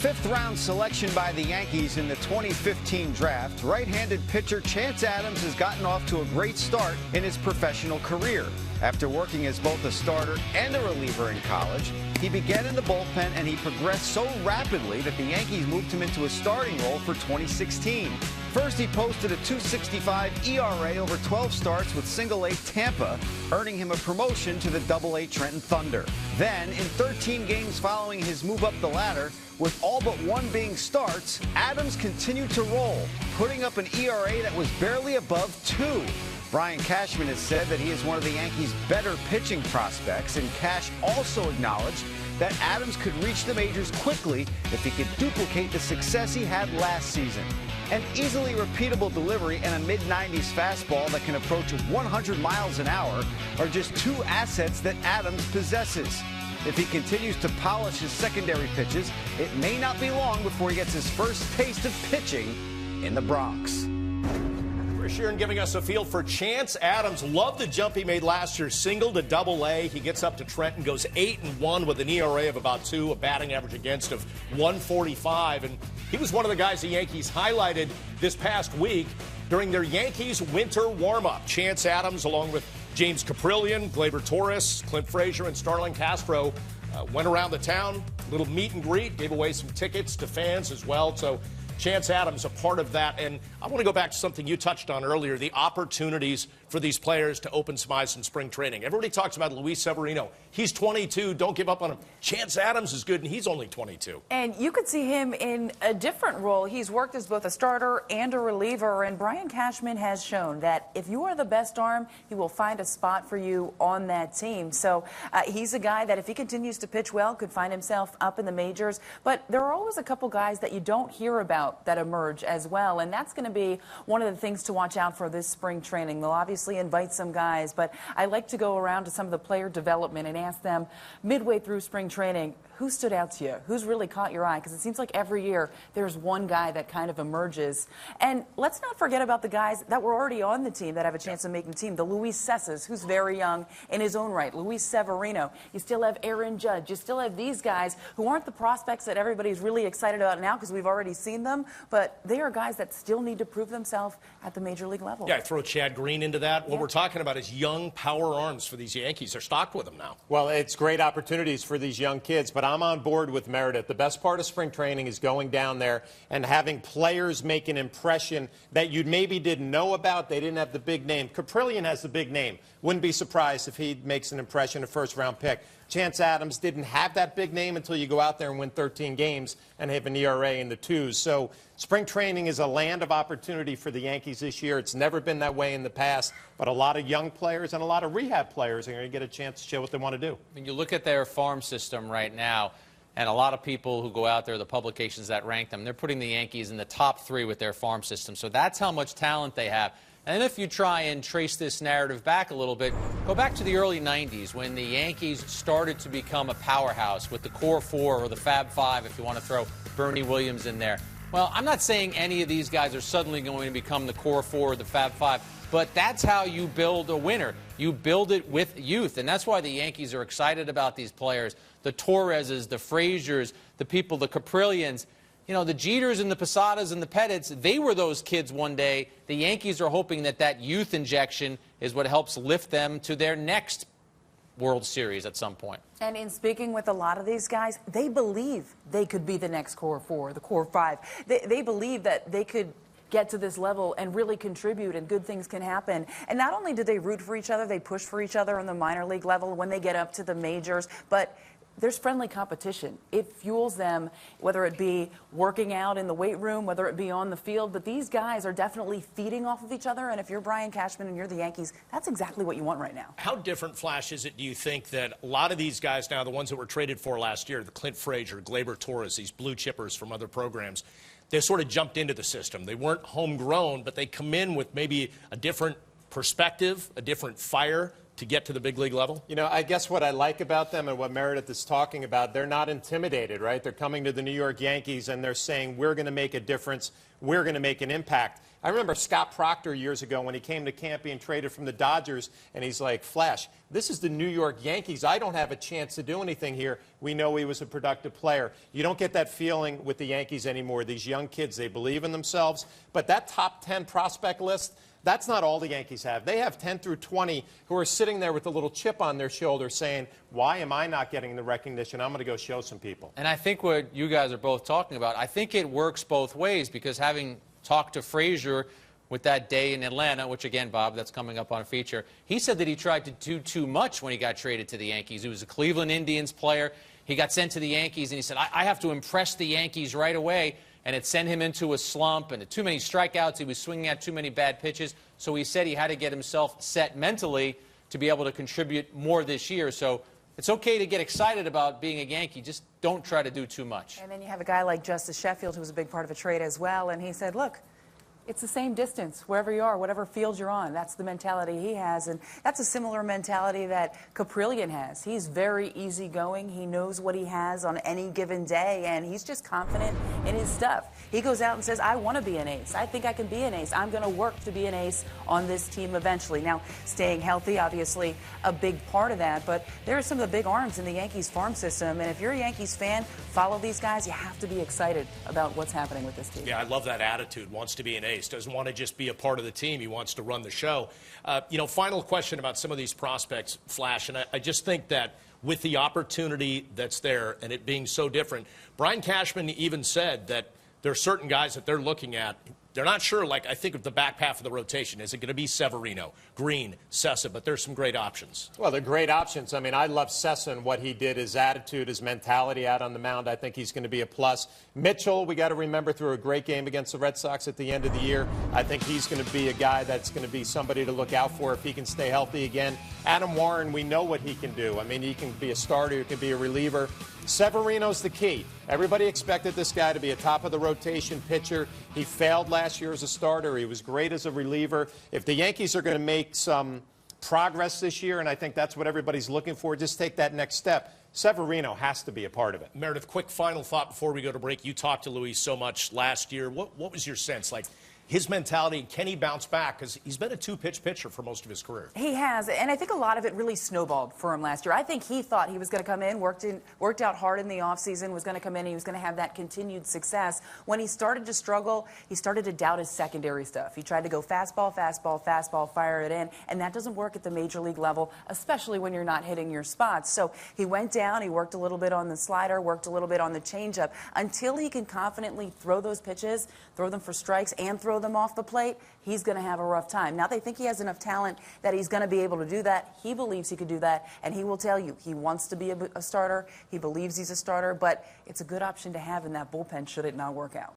fifth-round selection by the Yankees in the 2015 draft, right-handed pitcher Chance Adams has gotten off to a great start in his professional career. After working as both a starter and a reliever in college, he began in the bullpen and he progressed so rapidly that the Yankees moved him into a starting role for 2016. First, he posted a .265 ERA over 12 starts with single-A Tampa, earning him a promotion to the Double-A Trenton Thunder. Then, in 13 games following his move up the ladder, with all but one being starts, Adams continued to roll, putting up an ERA that was barely above 2. Brian Cashman has said that he is one of the Yankees' better pitching prospects, and Cash also acknowledged that Adams could reach the majors quickly if he could duplicate the success he had last season. An easily repeatable delivery and a mid-90s fastball that can approach 100 miles an hour are just two assets that Adams possesses. If he continues to polish his secondary pitches, it may not be long before he gets his first taste of pitching in the Bronx. Sheeran giving us a feel for Chance Adams. Love the jump he made last year, single to Double-A. He gets up to Trenton, goes 8-1 with an ERA of about 2, a batting average against of 145. And he was one of the guys the Yankees highlighted this past week during their Yankees winter warm-up. Chance Adams, along with James Caprillion, Gleyber Torres, Clint Frazier, and Starlin Castro, went around the town, little meet and greet, gave away some tickets to fans as well. So Chance Adams a part of that. And I want to go back to something you touched on earlier, the opportunities for these players to open some eyes in spring training. Everybody talks about Luis Severino. He's 22. Don't give up on him. Chance Adams is good, and he's only 22. And you could see him in a different role. He's worked as both a starter and a reliever, and Brian Cashman has shown that if you are the best arm, he will find a spot for you on that team. So he's a guy that if he continues to pitch well, could find himself up in the majors. But there are always a couple guys that you don't hear about that emerge as well, and that's going to be one of the things to watch out for this spring training. They'll obviously invite some guys, but I like to go around to some of the player development and ask them midway through spring training, who stood out to you? Who's really caught your eye? Because it seems like every year there's one guy that kind of emerges. And let's not forget about the guys that were already on the team that have a chance of making the team. The Luis Cessas, who's very young in his own right. Luis Severino. You still have Aaron Judge. You still have these guys who aren't the prospects that everybody's really excited about now because we've already seen them, but they are guys that still need to prove themselves at the major league level. Yeah, throw Chad Green into that. What we're talking about is young power arms for these Yankees. They're stocked with them now. Well, it's great opportunities for these young kids, but I'm on board with Meredith. The best part of spring training is going down there and having players make an impression that you maybe didn't know about. They didn't have the big name. Caprillion has the big name. Wouldn't be surprised if he makes an impression, a first-round pick. Chance Adams didn't have that big name until you go out there and win 13 games and have an ERA in the 2s. So spring training is a land of opportunity for the Yankees this year. It's never been that way in the past, but a lot of young players and a lot of rehab players are going to get a chance to show what they want to do. When you look at their farm system right now, and a lot of people who go out there, the publications that rank them, they're putting the Yankees in the top 3 with their farm system. So that's how much talent they have. And if you try and trace this narrative back a little bit, go back to the early 90s when the Yankees started to become a powerhouse with the Core 4 or the Fab 5, if you want to throw Bernie Williams in there. Well, I'm not saying any of these guys are suddenly going to become the Core 4 or the Fab 5, but that's how you build a winner. You build it with youth, and that's why the Yankees are excited about these players. The Torreses, the Fraziers, the people, the Caprillions. You know, the Jeters and the Posadas and the Pettits, they were those kids one day. The Yankees are hoping that that youth injection is what helps lift them to their next World Series at some point. And in speaking with a lot of these guys, they believe they could be the next Core 4, the Core 5. They believe that they could get to this level and really contribute and good things can happen. And not only do they root for each other, they push for each other on the minor league level when they get up to the majors, but there's friendly competition. It fuels them, whether it be working out in the weight room, whether it be on the field. But these guys are definitely feeding off of each other. And if you're Brian Cashman and you're the Yankees, that's exactly what you want right now. How different, Flash, is it, do you think, that a lot of these guys now, the ones that were traded for last year, the Clint Frazier, Gleyber Torres, these blue chippers from other programs, they sort of jumped into the system. They weren't homegrown, but they come in with maybe a different perspective, a different fire to get to the big league level? You know, I guess what I like about them and what Meredith is talking about, they're not intimidated, right? They're coming to the New York Yankees and they're saying, we're going to make a difference. We're going to make an impact. I remember Scott Proctor years ago when he came to camp being traded from the Dodgers, and he's like, Flash, this is the New York Yankees. I don't have a chance to do anything here. We know he was a productive player. You don't get that feeling with the Yankees anymore. These young kids, they believe in themselves. But that top 10 prospect list, that's not all the Yankees have. They have 10 through 20 who are sitting there with a little chip on their shoulder saying, why am I not getting the recognition? I'm going to go show some people. And I think what you guys are both talking about, I think it works both ways, because having talked to Frazier with that day in Atlanta, which again, Bob, that's coming up on a feature, he said that he tried to do too much when he got traded to the Yankees. He was a Cleveland Indians player. He got sent to the Yankees, and he said, I have to impress the Yankees right away. And it sent him into a slump, and too many strikeouts. He was swinging at too many bad pitches. So he said he had to get himself set mentally to be able to contribute more this year. So it's okay to get excited about being a Yankee. Just don't try to do too much. And then you have a guy like Justice Sheffield, who was a big part of a trade as well, and he said, look, it's the same distance wherever you are, whatever field you're on. That's the mentality he has, and that's a similar mentality that Caprillion has. He's very easygoing. He knows what he has on any given day, and he's just confident in his stuff. He goes out and says, I want to be an ace. I think I can be an ace. I'm going to work to be an ace on this team eventually. Now, staying healthy, obviously, a big part of that, but there are some of the big arms in the Yankees farm system, and if you're a Yankees fan, follow these guys. You have to be excited about what's happening with this team. Yeah, I love that attitude. Wants to be an ace. Doesn't want to just be a part of the team. He wants to run the show. Final question about some of these prospects, Flash, and I just think that with the opportunity that's there and it being so different, Brian Cashman even said that there are certain guys that they're looking at. They're not sure, like I think of the back half of the rotation. Is it going to be Severino, Green, Sessa? But there's some great options. Well, they're great options. I mean, I love Sessa and what he did, his attitude, his mentality out on the mound. I think he's going to be a plus. Mitchell, we got to remember, threw a great game against the Red Sox at the end of the year. I think he's going to be a guy that's going to be somebody to look out for if he can stay healthy again. Adam Warren, we know what he can do. I mean, he can be a starter, he can be a reliever. Severino's the key. Everybody expected this guy to be a top-of-the-rotation pitcher. He failed last year as a starter. He was great as a reliever. If the Yankees are going to make some progress this year, and I think that's what everybody's looking for, just take that next step. Severino has to be a part of it. Meredith, quick final thought before we go to break. You talked to Luis so much last year. What was your sense? Like, his mentality, can he bounce back? Because he's been a two-pitch pitcher for most of his career. He has, and I think a lot of it really snowballed for him last year. I think he thought he was going to come in, worked out hard in the offseason, was going to come in, he was going to have that continued success. When he started to struggle, he started to doubt his secondary stuff. He tried to go fastball, fastball, fastball, fire it in, and that doesn't work at the major league level, especially when you're not hitting your spots. So he went down, he worked a little bit on the slider, worked a little bit on the changeup. Until he can confidently throw those pitches, throw them for strikes, and throw them off the plate, he's going to have a rough time. Now they think he has enough talent that he's going to be able to do that. He believes he could do that, and he will tell you he wants to be a starter. He believes he's a starter, but it's a good option to have in that bullpen should it not work out.